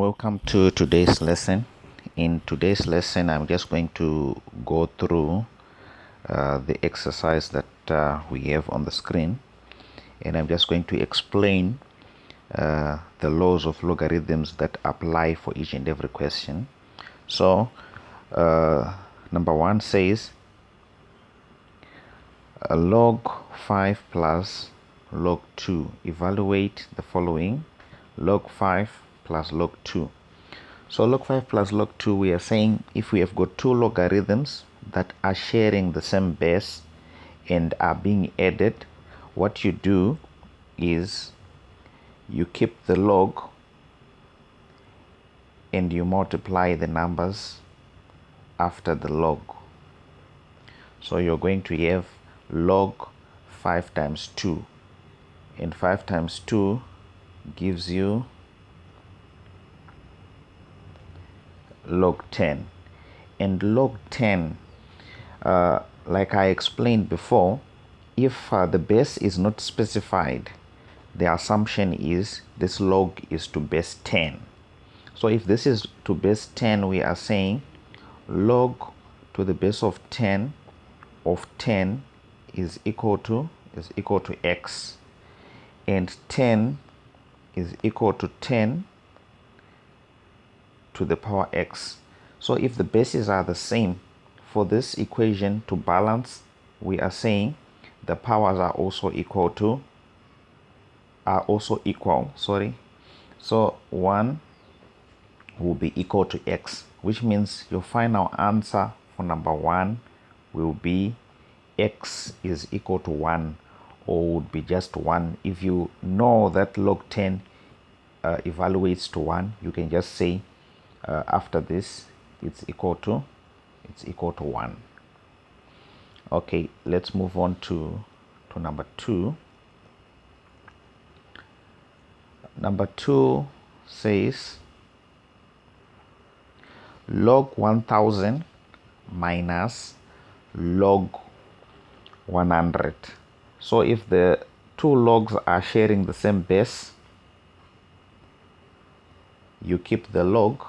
Welcome to today's lesson. In today's lesson, I'm just going to go through the exercise that we have on the screen, and I'm just going to explain the laws of logarithms that apply for each and every question. So, number one says log 5 plus log 2. Evaluate the following: log 5 plus log 2. So log 5 plus log 2, we are saying if we have got two logarithms that are sharing the same base and are being added, what you do is you keep the log and you multiply the numbers after the log. So you're going to have log 5 times 2, and 5 times 2 gives you log 10. And log 10, like I explained before, if the base is not specified, the assumption is this log is to base 10. So if this is to base 10, we are saying log to the base of 10 is equal to x, and 10 is equal to 10 to the power x. So if the bases are the same, for this equation to balance, we are saying the powers are also equal. So 1 will be equal to x, which means your final answer for number 1 will be x is equal to 1, or would be just 1. If you know that log 10 evaluates to 1, you can just say after this it's equal to 1. Okay, let's move on to number 2. Number 2 says log 1000 minus log 100. So if the two logs are sharing the same base, you keep the log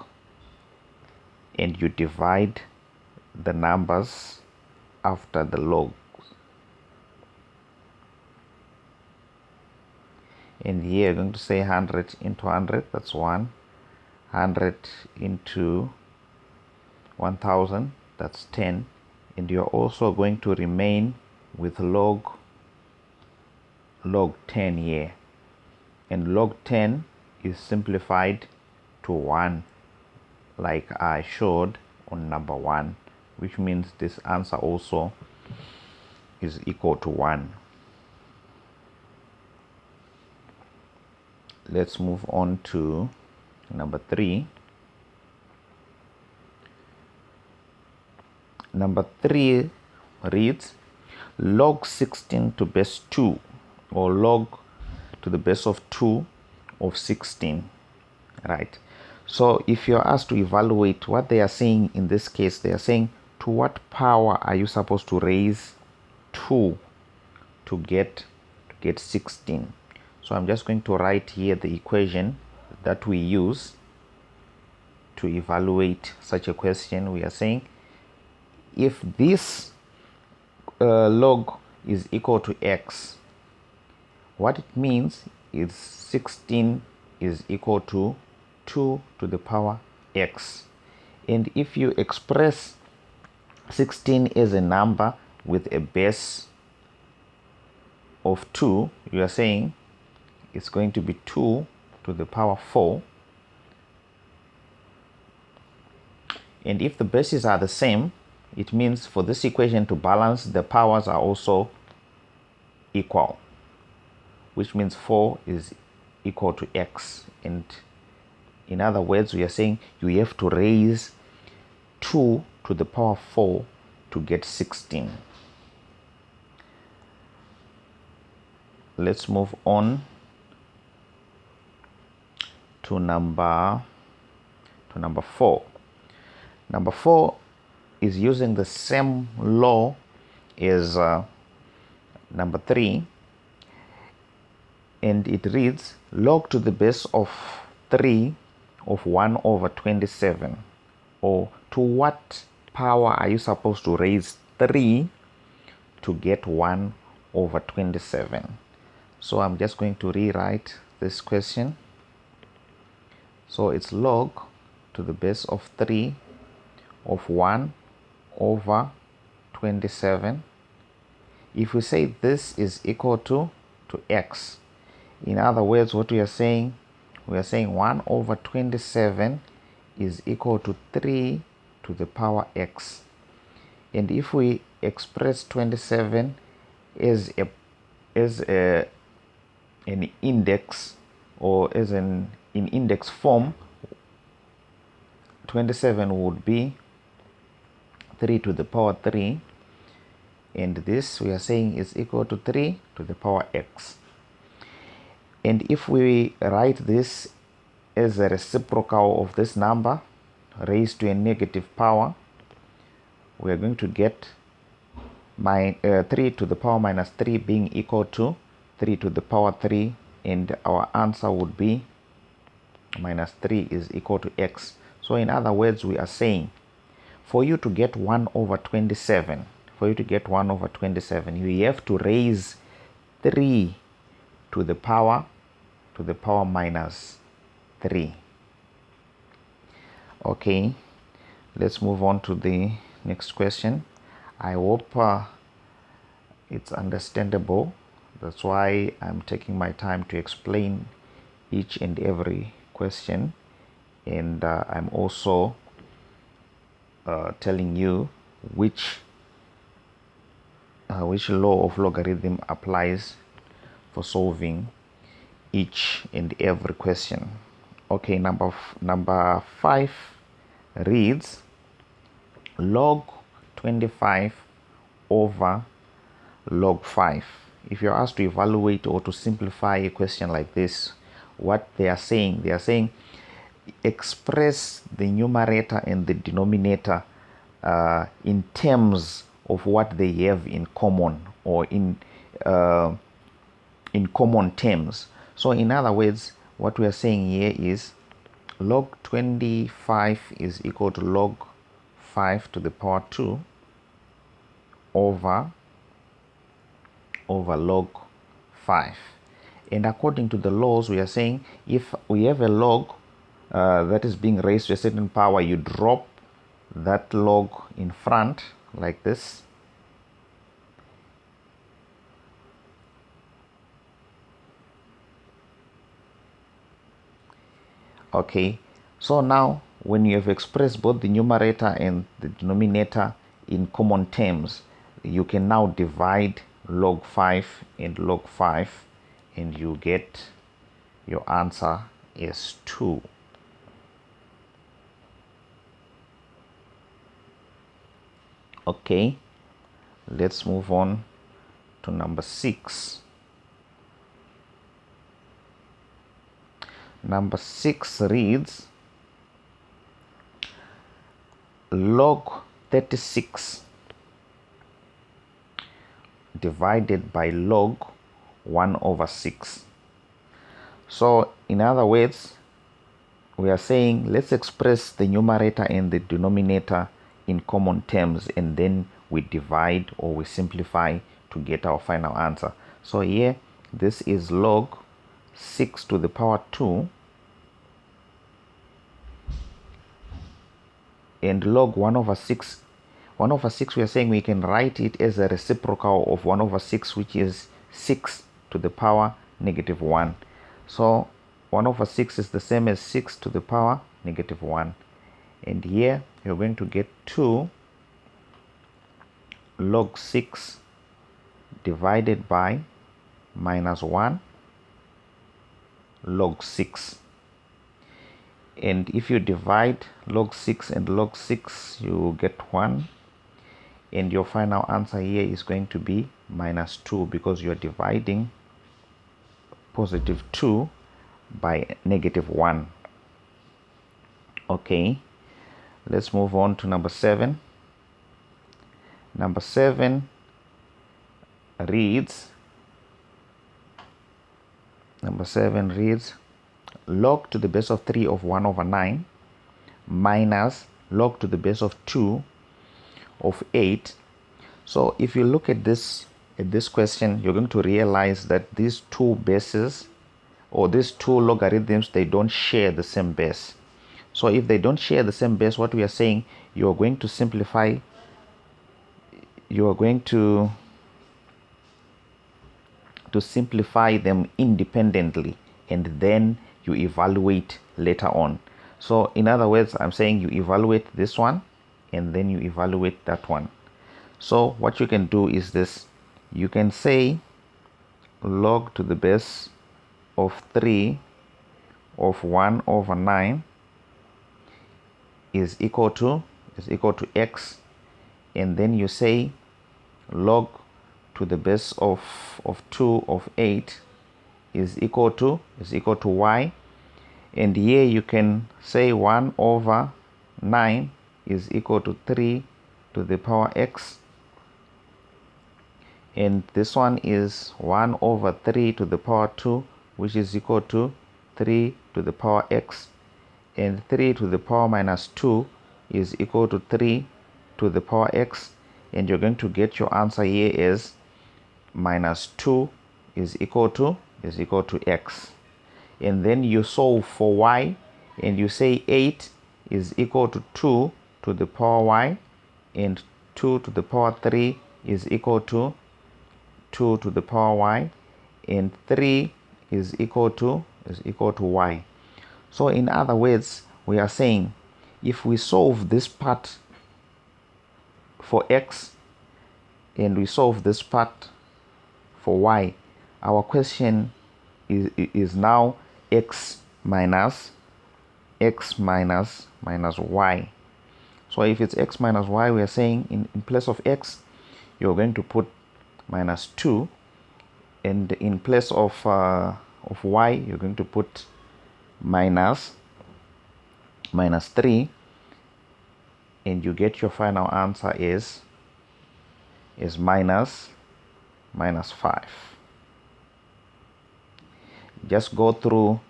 and you divide the numbers after the log. And here you're going to say 100 into 100, that's 1. 100 into 1000, that's 10. And you're also going to remain with log 10 here. And log 10 is simplified to 1, like I showed on number 1, which means this answer also is equal to 1. Let's move on to number 3. Number 3 reads log 16 to base 2, or log to the base of 2 of 16, right? So if you're asked to evaluate, what they are saying in this case, they are saying to what power are you supposed to raise 2 to get 16. So I'm just going to write here the equation that we use to evaluate such a question. We are saying if this log is equal to x, what it means is 16 is equal to 2 to the power x. And if you express 16 as a number with a base of 2, you are saying it's going to be 2 to the power 4. And if the bases are the same, it means for this equation to balance, the powers are also equal, which means 4 is equal to x. And in other words, we are saying you have to raise 2 to the power 4 to get 16. Let's move on to number 4. Number 4 is using the same law as number 3, and it reads log to the base of 3 of 1 over 27? Or to what power are you supposed to raise 3 to get 1 over 27? So I'm just going to rewrite this question. So it's log to the base of 3 of 1 over 27. If we say this is equal to x, in other words, what we are saying 1 over 27 is equal to 3 to the power x. And if we express 27 as an index, or as in index form, 27 would be 3 to the power 3, and this we are saying is equal to 3 to the power x. And if we write this as a reciprocal of this number raised to a negative power, we are going to get 3 to the power minus 3 being equal to 3 to the power 3, and our answer would be minus 3 is equal to x. So in other words, we are saying for you to get 1 over 27, you have to raise 3 to the power minus 3. Okay, let's move on to the next question. I hope it's understandable. That's why I'm taking my time to explain each and every question, and I'm also telling you which law of logarithm applies for solving each and every question. Okay, number 5 reads log 25 over log 5. If you're asked to evaluate or to simplify a question like this, what they are saying express the numerator and the denominator in terms of what they have in common, or in common terms. So in other words, what we are saying here is log 25 is equal to log 5 to the power 2 over log 5. And according to the laws, we are saying if we have a log that is being raised to a certain power, you drop that log in front like this, okay. So now when you have expressed both the numerator and the denominator in common terms, you can now divide log 5 and log 5, and you get your answer is 2. Okay, let's move on to number 6. Number 6 reads log 36 divided by log 1 over 6. So in other words, we are saying let's express the numerator and the denominator in common terms, and then we divide or we simplify to get our final answer. So here this is log 6 to the power 2 and log 1 over 6. 1 over 6, we are saying we can write it as a reciprocal of 1 over 6, which is 6 to the power negative 1. So 1 over 6 is the same as 6 to the power negative 1. And here you're going to get 2 log 6 divided by minus 1 log 6. And if you divide log 6 and log 6, you get 1. And your final answer here is going to be minus 2, because you're dividing positive 2 by negative 1. Okay, let's move on to number 7. Number 7 reads log to the base of 3 of 1 over 9 minus log to the base of 2 of 8. So if you look at this question, you're going to realize that these two bases, or these two logarithms, they don't share the same base. So if they don't share the same base, what we are saying, you are going to simplify, you are going to simplify them independently, and then you evaluate later on. So in other words, I'm saying you evaluate this one and then you evaluate that one. So what you can do is this: you can say log to the base of 3 of 1 over 9 is equal to x, and then you say log to the base of 2 of 8 is equal to y, and here you can say 1 over 9 is equal to 3 to the power x, and this one is 1 over 3 to the power 2, which is equal to 3 to the power x, and 3 to the power minus 2 is equal to 3 to the power x, and you're going to get your answer here as minus 2 is equal to x. And then you solve for y, and you say 8 is equal to 2 to the power y, and 2 to the power 3 is equal to 2 to the power y, and 3 is equal to y. So in other words, we are saying if we solve this part for x and we solve this part for y, our question is now x minus y. So if it's x minus y, we are saying in place of x, you're going to put minus 2, and in place of y, you're going to put minus 3, and you get your final answer is minus 5. Just go through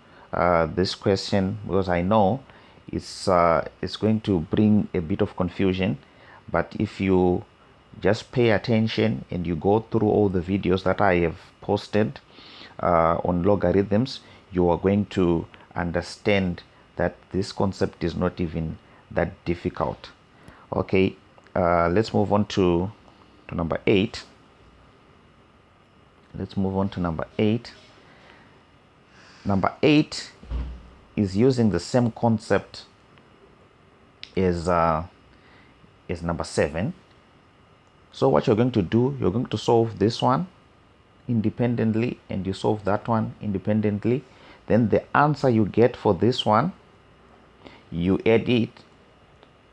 this question, because I know it's going to bring a bit of confusion, but if you just pay attention and you go through all the videos that I have posted on logarithms, you are going to understand that this concept is not even that difficult. Okay, let's move on to number 8. Let's move on to number 8. Number 8 is using the same concept as number 7. So what you're going to do, you're going to solve this one independently, and you solve that one independently. Then the answer you get for this one, you add it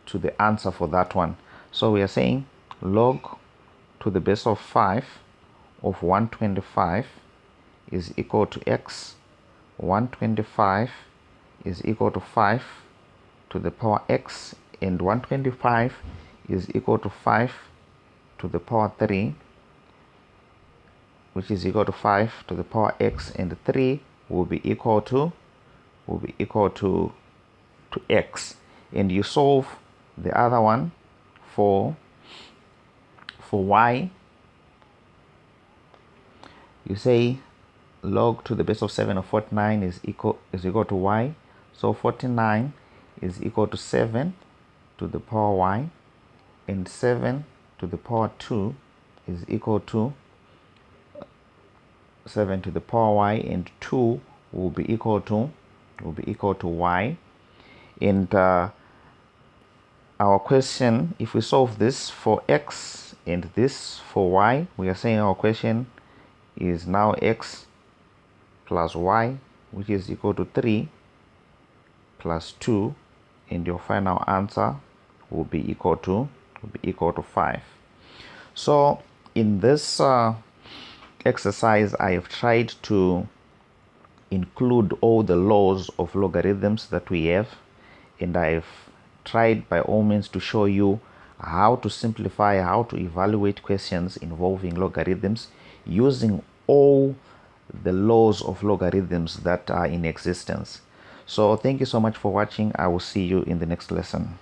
to the answer for that one. So we are saying log to the base of 5 of 125 is equal to x. 125 is equal to 5 to the power x, and 125 is equal to 5 to the power 3, which is equal to 5 to the power x, and 3 will be equal to x. And you solve the other one for y. You say log to the base of 7 of 49 is equal to y. So 49 is equal to 7 to the power y, and 7 to the power 2 is equal to 7 to the power y, and 2 will be equal to y. And our question, if we solve this for x and this for y, we are saying our question is now x plus y, which is equal to 3 plus 2, and your final answer will be equal to 5. So in this exercise, I have tried to include all the laws of logarithms that we have, and I've tried by all means to show you how to simplify, how to evaluate questions involving logarithms using all the laws of logarithms that are in existence. So thank you so much for watching. I will see you in the next lesson.